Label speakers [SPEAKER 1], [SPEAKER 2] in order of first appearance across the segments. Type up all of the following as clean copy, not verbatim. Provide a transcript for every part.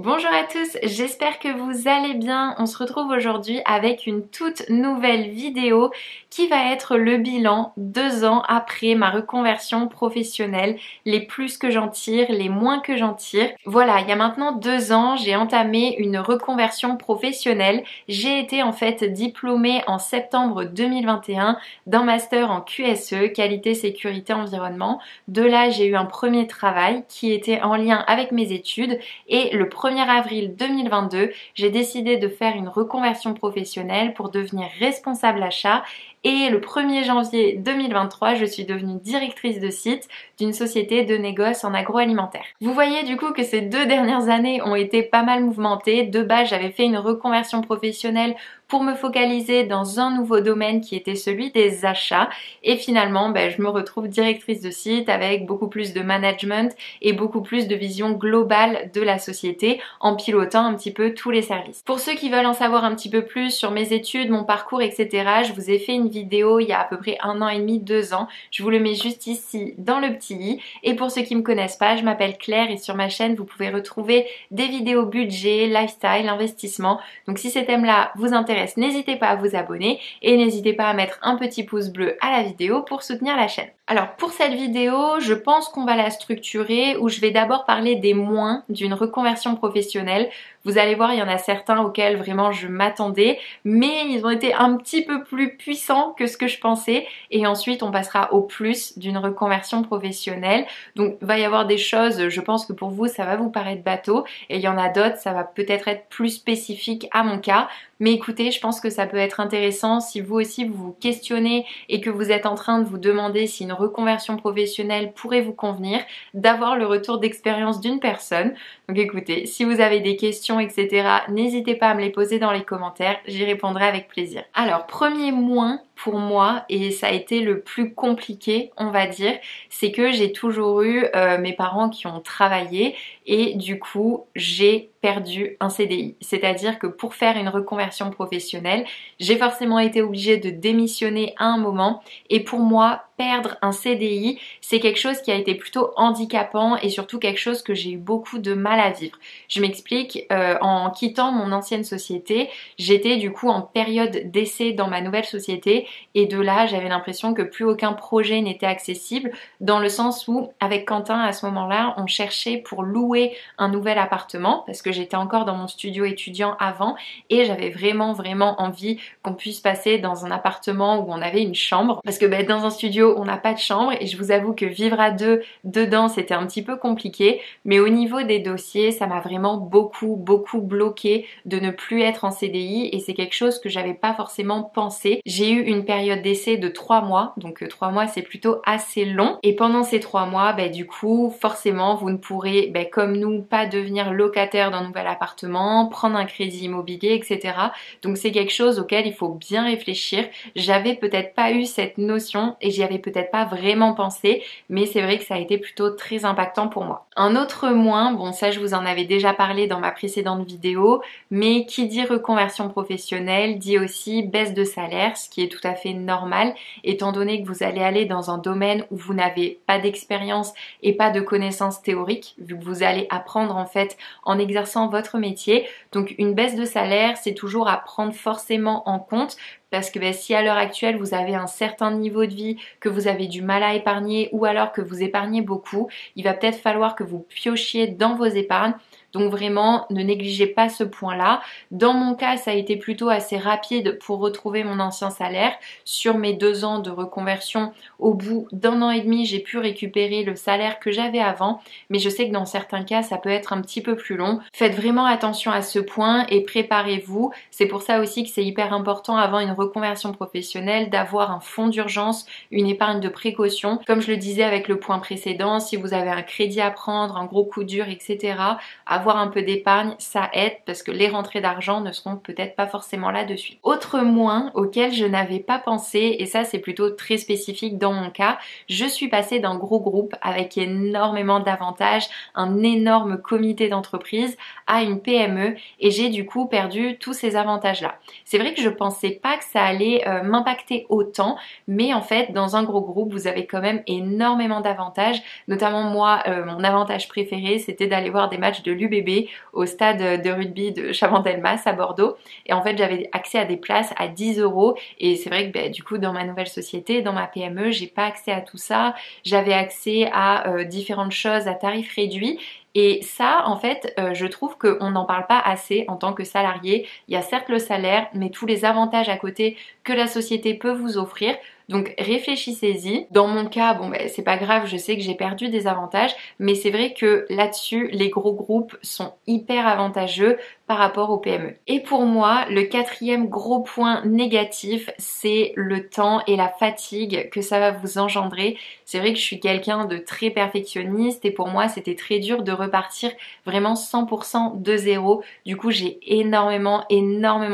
[SPEAKER 1] Bonjour à tous, j'espère que vous allez bien. On se retrouve aujourd'hui avec une toute nouvelle vidéo qui va être le bilan 2 ans après ma reconversion professionnelle, les plus que j'en tire, les moins que j'en tire. Voilà, il y a maintenant 2 ans, j'ai entamé une reconversion professionnelle. J'ai été en fait diplômée en septembre 2021 d'un master en QSE, qualité, sécurité, environnement. De là, j'ai eu un premier travail qui était en lien avec mes études et le 1er avril 2022, j'ai décidé de faire une reconversion professionnelle pour devenir responsable achat et le 1er janvier 2023, je suis devenue directrice de site d'une société de négoce en agroalimentaire. Vous voyez du coup que ces 2 dernières années ont été pas mal mouvementées. De base, j'avais fait une reconversion professionnelle pour me focaliser dans un nouveau domaine qui était celui des achats et finalement je me retrouve directrice de site avec beaucoup plus de management et beaucoup plus de vision globale de la société en pilotant un petit peu tous les services. Pour ceux qui veulent en savoir un petit peu plus sur mes études, mon parcours, etc., je vous ai fait une vidéo il y a à peu près 1 an et demi, 2 ans. Je vous le mets juste ici dans le petit i. Et pour ceux qui me connaissent pas, je m'appelle Claire et sur ma chaîne vous pouvez retrouver des vidéos budget, lifestyle, investissement. Donc si ces thèmes-là vous intéressent, n'hésitez pas à vous abonner et n'hésitez pas à mettre un petit pouce bleu à la vidéo pour soutenir la chaîne. Alors pour cette vidéo, je pense qu'on va la structurer où je vais d'abord parler des moins d'une reconversion professionnelle. Vous allez voir, il y en a certains auxquels vraiment je m'attendais, mais ils ont été un petit peu plus puissants que ce que je pensais. Et ensuite, on passera au plus d'une reconversion professionnelle. Donc, il va y avoir des choses, je pense que pour vous, ça va vous paraître bateau. Et il y en a d'autres, ça va peut-être être plus spécifique à mon cas. Mais écoutez, je pense que ça peut être intéressant si vous aussi vous vous questionnez et que vous êtes en train de vous demander si une reconversion professionnelle pourrait vous convenir, d'avoir le retour d'expérience d'une personne. Donc écoutez, si vous avez des questions, etc., n'hésitez pas à me les poser dans les commentaires, j'y répondrai avec plaisir. Alors, premier moins pour moi, et ça a été le plus compliqué, on va dire, c'est que j'ai toujours eu mes parents qui ont travaillé et du coup, j'ai perdu un CDI. C'est-à-dire que pour faire une reconversion professionnelle, j'ai forcément été obligée de démissionner à un moment et pour moi, perdre un CDI, c'est quelque chose qui a été plutôt handicapant et surtout quelque chose que j'ai eu beaucoup de mal à vivre. Je m'explique, en quittant mon ancienne société, j'étais du coup en période d'essai dans ma nouvelle société et de là, j'avais l'impression que plus aucun projet n'était accessible dans le sens où, avec Quentin, à ce moment-là, on cherchait pour louer un nouvel appartement parce que j'étais encore dans mon studio étudiant avant et j'avais vraiment envie qu'on puisse passer dans un appartement où on avait une chambre parce que dans un studio, on n'a pas de chambre et je vous avoue que vivre à deux dedans, c'était un petit peu compliqué, mais au niveau des dossiers, ça m'a vraiment beaucoup bloqué de ne plus être en CDI et c'est quelque chose que j'avais pas forcément pensé. J'ai eu une période d'essai de 3 mois, donc 3 mois c'est plutôt assez long et pendant ces 3 mois, du coup, forcément, vous ne pourrez, comme nous, pas devenir locataire d'un nouvel appartement, prendre un crédit immobilier, etc. Donc c'est quelque chose auquel il faut bien réfléchir. J'avais peut-être pas eu cette notion et j'y avais peut-être pas vraiment pensé, mais c'est vrai que ça a été plutôt très impactant pour moi. Un autre moins, bon ça je vous en avais déjà parlé dans ma précédente vidéo, mais qui dit reconversion professionnelle dit aussi baisse de salaire, ce qui est tout à fait normal étant donné que vous allez aller dans un domaine où vous n'avez pas d'expérience et pas de connaissances théoriques, vu que vous allez apprendre en fait en exerçant votre métier. Donc une baisse de salaire, c'est toujours à prendre forcément en compte parce que si à l'heure actuelle vous avez un certain niveau de vie, que vous avez du mal à épargner ou alors que vous épargnez beaucoup, il va peut-être falloir que vous piochiez dans vos épargnes. Donc vraiment, ne négligez pas ce point-là. Dans mon cas, ça a été plutôt assez rapide pour retrouver mon ancien salaire. Sur mes 2 ans de reconversion, au bout d'1 an et demi, j'ai pu récupérer le salaire que j'avais avant. Mais je sais que dans certains cas, ça peut être un petit peu plus long. Faites vraiment attention à ce point et préparez-vous. C'est pour ça aussi que c'est hyper important avant une reconversion professionnelle d'avoir un fonds d'urgence, une épargne de précaution. Comme je le disais avec le point précédent, si vous avez un crédit à prendre, un gros coup dur, etc., avoir un peu d'épargne, ça aide parce que les rentrées d'argent ne seront peut-être pas forcément là de suite. Autre moins auquel je n'avais pas pensé, et ça c'est plutôt très spécifique dans mon cas, je suis passée d'un gros groupe avec énormément d'avantages, un énorme comité d'entreprise à une PME et j'ai du coup perdu tous ces avantages-là. C'est vrai que je pensais pas que ça allait m'impacter autant, mais en fait dans un gros groupe vous avez quand même énormément d'avantages, notamment moi mon avantage préféré c'était d'aller voir des matchs de l'UBA l'UBB, au stade de rugby de Chabandelmas à Bordeaux. Et en fait, j'avais accès à des places à 10 euros. Et c'est vrai que du coup, dans ma nouvelle société, dans ma PME, j'ai pas accès à tout ça. J'avais accès à différentes choses à tarif réduit. Et ça, en fait, je trouve qu'on n'en parle pas assez en tant que salarié. Il y a certes le salaire, mais tous les avantages à côté que la société peut vous offrir. Donc réfléchissez-y. Dans mon cas, bon c'est pas grave, je sais que j'ai perdu des avantages, mais c'est vrai que là-dessus, les gros groupes sont hyper avantageux par rapport aux PME. Et pour moi, le quatrième gros point négatif, c'est le temps et la fatigue que ça va vous engendrer. C'est vrai que je suis quelqu'un de très perfectionniste et pour moi, c'était très dur de repartir vraiment 100% de zéro. Du coup, j'ai énormément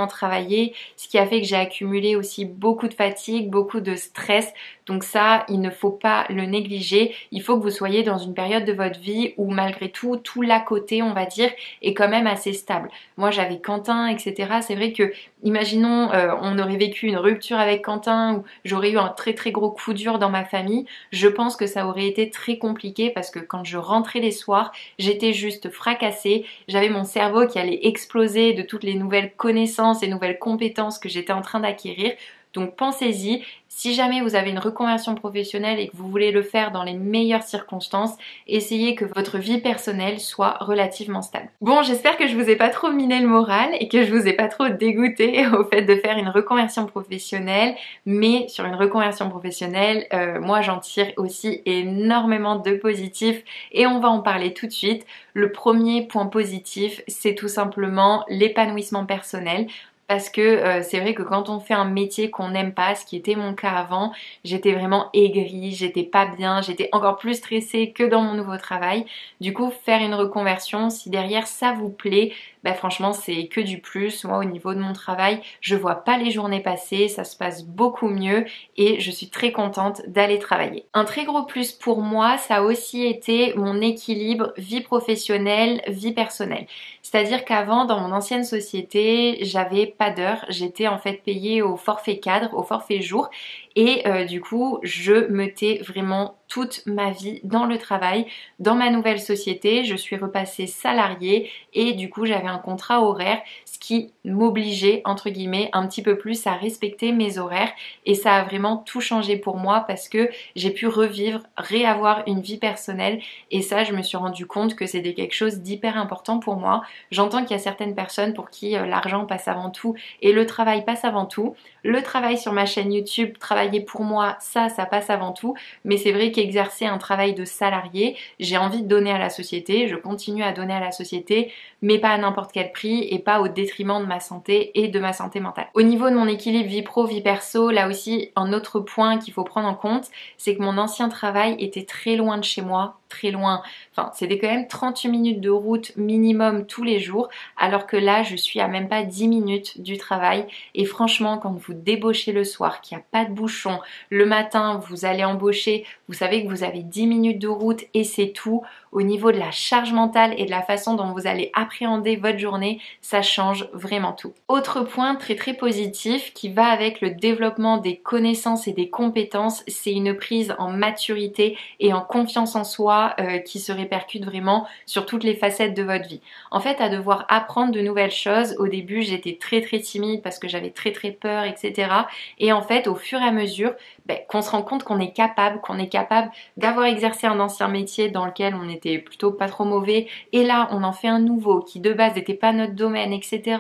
[SPEAKER 1] travaillé, ce qui a fait que j'ai accumulé aussi beaucoup de fatigue, beaucoup de stress. Donc ça, il ne faut pas le négliger. Il faut que vous soyez dans une période de votre vie où malgré tout l'à côté, on va dire, est quand même assez stable. Moi, j'avais Quentin, etc. C'est vrai que, imaginons, on aurait vécu une rupture avec Quentin ou j'aurais eu un très gros coup dur dans ma famille. Je pense que ça aurait été très compliqué parce que quand je rentrais les soirs, j'étais juste fracassée. J'avais mon cerveau qui allait exploser de toutes les nouvelles connaissances et nouvelles compétences que j'étais en train d'acquérir. Donc pensez-y, si jamais vous avez une reconversion professionnelle et que vous voulez le faire dans les meilleures circonstances, essayez que votre vie personnelle soit relativement stable. Bon, j'espère que je vous ai pas trop miné le moral et que je vous ai pas trop dégoûté au fait de faire une reconversion professionnelle, mais sur une reconversion professionnelle, moi j'en tire aussi énormément de positifs et on va en parler tout de suite. Le premier point positif, c'est tout simplement l'épanouissement personnel. Parce que c'est vrai que quand on fait un métier qu'on n'aime pas, ce qui était mon cas avant, j'étais vraiment aigrie, j'étais pas bien, j'étais encore plus stressée que dans mon nouveau travail. Du coup, faire une reconversion, si derrière ça vous plaît, franchement c'est que du plus. Moi au niveau de mon travail, je vois pas les journées passer, ça se passe beaucoup mieux et je suis très contente d'aller travailler. Un très gros plus pour moi, ça a aussi été mon équilibre vie professionnelle, vie personnelle. C'est-à-dire qu'avant, dans mon ancienne société, j'avais pas d'heures, j'étais en fait payée au forfait cadre, au forfait jour et du coup, je mettais vraiment toute ma vie dans le travail. Dans ma nouvelle société, je suis repassée salariée et du coup, j'avais un contrat horaire, ce qui m'obligeait, entre guillemets, un petit peu plus à respecter mes horaires et ça a vraiment tout changé pour moi parce que j'ai pu revivre, réavoir une vie personnelle et ça, je me suis rendu compte que c'était quelque chose d'hyper important pour moi. J'entends qu'il y a certaines personnes pour qui l'argent passe avant tout et le travail passe avant tout. Le travail sur ma chaîne YouTube, travailler pour moi, ça passe avant tout. Mais c'est vrai qu'exercer un travail de salarié, j'ai envie de donner à la société, je continue à donner à la société, mais pas à n'importe quel prix et pas au détriment de ma santé et de ma santé mentale. Au niveau de mon équilibre vie pro, vie perso, là aussi, un autre point qu'il faut prendre en compte, c'est que mon ancien travail était très loin de chez moi, très loin. Enfin, c'était quand même 38 minutes de route minimum tous les jours, alors que là, je suis à même pas 10 minutes du travail. Et franchement, quand vous débauchez le soir, qu'il n'y a pas de bouchon, le matin, vous allez embaucher, vous savez que vous avez 10 minutes de route et c'est tout. Au niveau de la charge mentale et de la façon dont vous allez appréhender votre journée, ça change vraiment tout. Autre point très positif qui va avec le développement des connaissances et des compétences, c'est une prise en maturité et en confiance en soi qui se répercute vraiment sur toutes les facettes de votre vie. En fait, à devoir apprendre de nouvelles choses, au début j'étais très timide parce que j'avais très peur, etc. Et en fait, au fur et à mesure, qu'on se rend compte qu'on est capable d'avoir exercé un ancien métier dans lequel on était plutôt pas trop mauvais et là on en fait un nouveau qui de base n'était pas notre domaine, etc.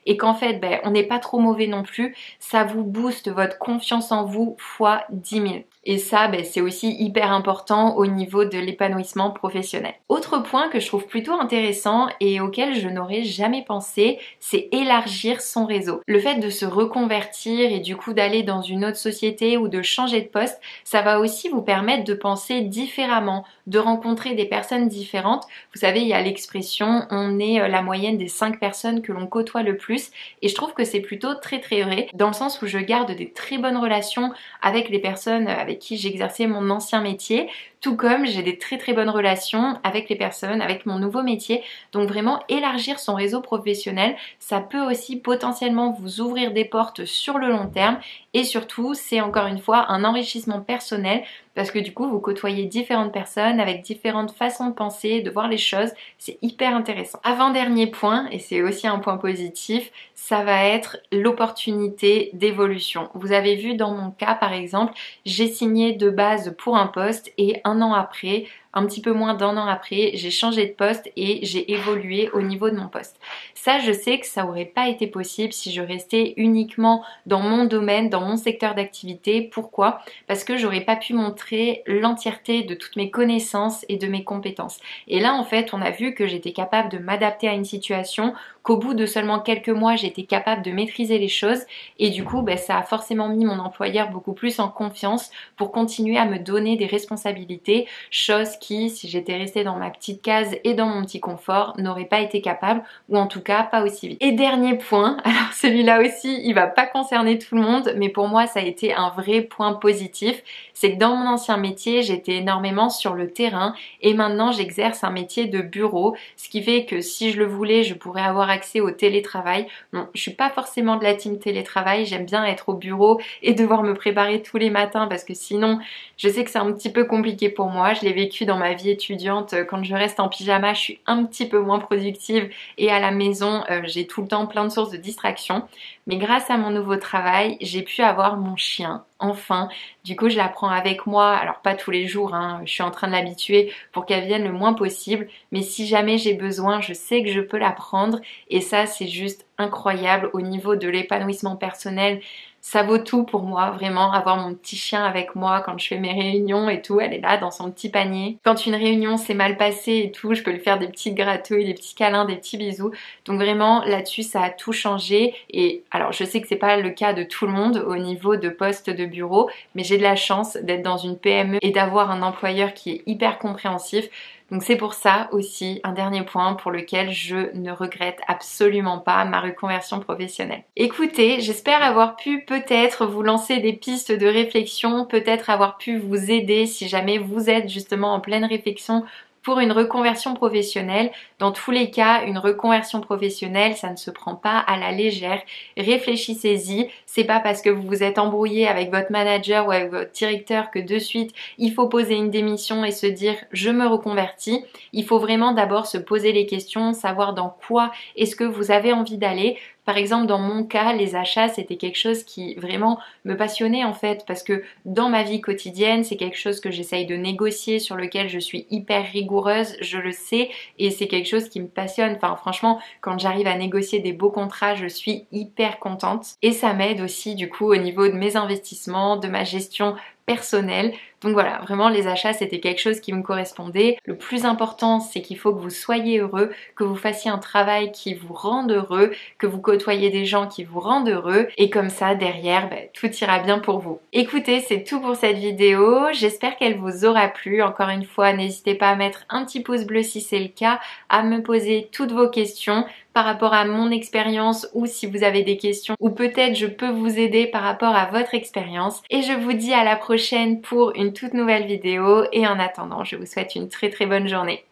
[SPEAKER 1] et qu'en fait on n'est pas trop mauvais non plus, ça vous booste votre confiance en vous fois 10 000. Et ça, c'est aussi hyper important au niveau de l'épanouissement professionnel. Autre point que je trouve plutôt intéressant et auquel je n'aurais jamais pensé, c'est élargir son réseau. Le fait de se reconvertir et du coup d'aller dans une autre société ou de changer de poste, ça va aussi vous permettre de penser différemment, de rencontrer des personnes différentes. Vous savez, il y a l'expression « on est la moyenne des 5 personnes que l'on côtoie le plus » et je trouve que c'est plutôt très vrai, dans le sens où je garde des très bonnes relations avec les personnes avec qui j'exerçais mon ancien métier, tout comme j'ai des très très bonnes relations avec les personnes, avec mon nouveau métier. Donc vraiment élargir son réseau professionnel, ça peut aussi potentiellement vous ouvrir des portes sur le long terme et surtout c'est encore une fois un enrichissement personnel parce que du coup vous côtoyez différentes personnes avec différentes façons de penser, de voir les choses, c'est hyper intéressant. Avant-dernier point, et c'est aussi un point positif, ça va être l'opportunité d'évolution. Vous avez vu dans mon cas par exemple, j'ai signé de base pour un poste et un an après, un petit peu moins d'un an après, j'ai changé de poste et j'ai évolué au niveau de mon poste. Ça, je sais que ça aurait pas été possible si je restais uniquement dans mon domaine, dans mon secteur d'activité. Pourquoi? Parce que j'aurais pas pu montrer l'entièreté de toutes mes connaissances et de mes compétences. Et là, en fait, on a vu que j'étais capable de m'adapter à une situation, qu'au bout de seulement quelques mois, j'étais capable de maîtriser les choses et du coup, ça a forcément mis mon employeur beaucoup plus en confiance pour continuer à me donner des responsabilités, chose qui, si j'étais restée dans ma petite case et dans mon petit confort, n'aurait pas été capable ou en tout cas pas aussi vite. Et dernier point, alors celui-là aussi, il va pas concerner tout le monde, mais pour moi, ça a été un vrai point positif, c'est que dans mon ancien métier, j'étais énormément sur le terrain et maintenant, j'exerce un métier de bureau, ce qui fait que si je le voulais, je pourrais avoir accès au télétravail. Bon, je suis pas forcément de la team télétravail, j'aime bien être au bureau et devoir me préparer tous les matins parce que sinon, je sais que c'est un petit peu compliqué pour moi. Je l'ai vécu dans ma vie étudiante. Quand je reste en pyjama, je suis un petit peu moins productive et à la maison, j'ai tout le temps plein de sources de distraction. Mais grâce à mon nouveau travail, j'ai pu avoir mon chien. Enfin, du coup, je la prends avec moi. Alors pas tous les jours, hein. Je suis en train de l'habituer pour qu'elle vienne le moins possible. Mais si jamais j'ai besoin, je sais que je peux la prendre. Et ça, c'est juste incroyable au niveau de l'épanouissement personnel. Ça vaut tout pour moi, vraiment, avoir mon petit chien avec moi quand je fais mes réunions et tout, elle est là dans son petit panier. Quand une réunion s'est mal passée et tout, je peux lui faire des petites gratouilles, des petits câlins, des petits bisous. Donc vraiment, là-dessus, ça a tout changé. Et alors, je sais que c'est pas le cas de tout le monde au niveau de poste de bureau, mais j'ai de la chance d'être dans une PME et d'avoir un employeur qui est hyper compréhensif. Donc c'est pour ça aussi un dernier point pour lequel je ne regrette absolument pas ma reconversion professionnelle. Écoutez, j'espère avoir pu peut-être vous lancer des pistes de réflexion, peut-être avoir pu vous aider si jamais vous êtes justement en pleine réflexion pour une reconversion professionnelle. Dans tous les cas, une reconversion professionnelle, ça ne se prend pas à la légère. Réfléchissez-y. C'est pas parce que vous vous êtes embrouillé avec votre manager ou avec votre directeur que de suite, il faut poser une démission et se dire je me reconvertis. Il faut vraiment d'abord se poser les questions, savoir dans quoi est-ce que vous avez envie d'aller. Par exemple, dans mon cas, les achats, c'était quelque chose qui vraiment me passionnait en fait parce que dans ma vie quotidienne, c'est quelque chose que j'essaye de négocier, sur lequel je suis hyper rigoureuse, je le sais, et c'est quelque chose qui me passionne. Enfin, franchement, quand j'arrive à négocier des beaux contrats, je suis hyper contente et ça m'aide aussi du coup au niveau de mes investissements, de ma gestion personnelle. Donc voilà, vraiment les achats c'était quelque chose qui me correspondait. Le plus important c'est qu'il faut que vous soyez heureux, que vous fassiez un travail qui vous rende heureux, que vous côtoyez des gens qui vous rendent heureux et comme ça derrière tout ira bien pour vous. Écoutez, c'est tout pour cette vidéo, j'espère qu'elle vous aura plu. Encore une fois, n'hésitez pas à mettre un petit pouce bleu si c'est le cas, à me poser toutes vos questions par rapport à mon expérience ou si vous avez des questions ou peut-être je peux vous aider par rapport à votre expérience et je vous dis à la prochaine pour une toute nouvelle vidéo et en attendant je vous souhaite une très très bonne journée.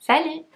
[SPEAKER 1] Salut!